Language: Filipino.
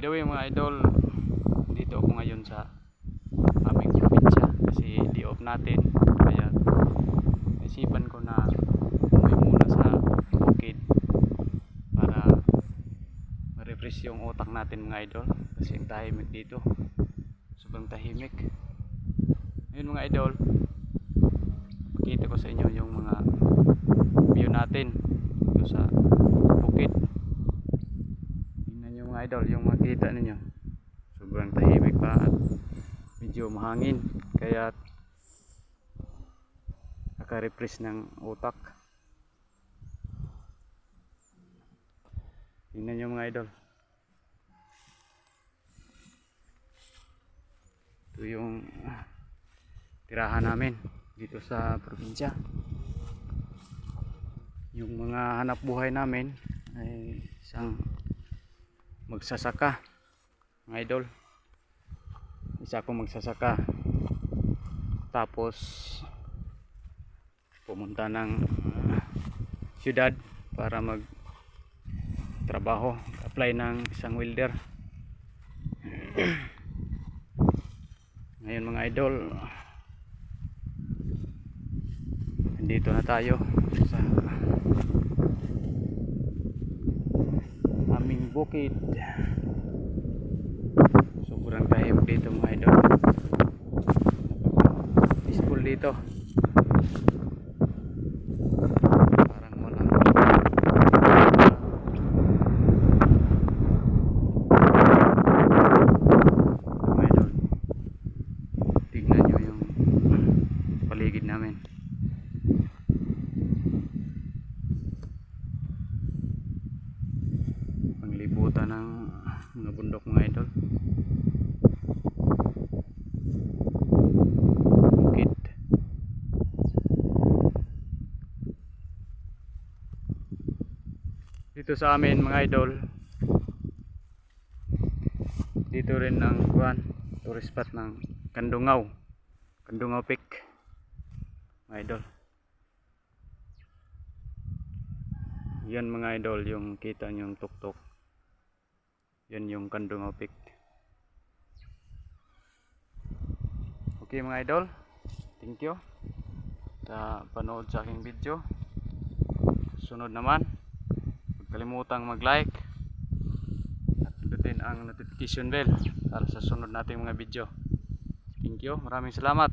By the way mga idol, dito ako ngayon sa aming probinsya kasi day off natin, kaya naisipan ko na umuwi muna sa bukid para ma-refresh yung utak natin mga idol, kasi ang tahimik dito, sobrang tahimik. Ngayon mga idol, pakita ko sa inyo yung mga view natin dito sa bukid. Tingnan nyo mga idol, yung makita ninyo, sobrang tahimik pa at medyo mahangin, kaya naka-refresh ng utak. Tingnan nyo mga idol, ito yung tirahan namin dito sa probinsya. Yung mga hanap buhay namin ay isang magsasaka mga idol. Isa akong magsasaka, tapos pumunta ng syudad para magtrabaho, apply ng isang welder. Ngayon mga idol, nandito na tayo sa aming bukid. Sobrang tahimik dito mga idol, peaceful dito, parang walang mga idol. Tignan nyo yung paligid namin. Panglibutan ng mga bundok mga idol. Bukid. Dito sa amin mga idol, dito rin ang tourist spot ng Kandungaw Peak mga idol. Yan mga idol, yung kita nyo yung tuktok, yan yung Kandungaw Peak. Okay mga idol, thank you sa panood sa aking video. Sunod naman, huwag kalimutang mag-like at pindutin ang notification bell para sa sunod nating mga video. Thank you, maraming salamat.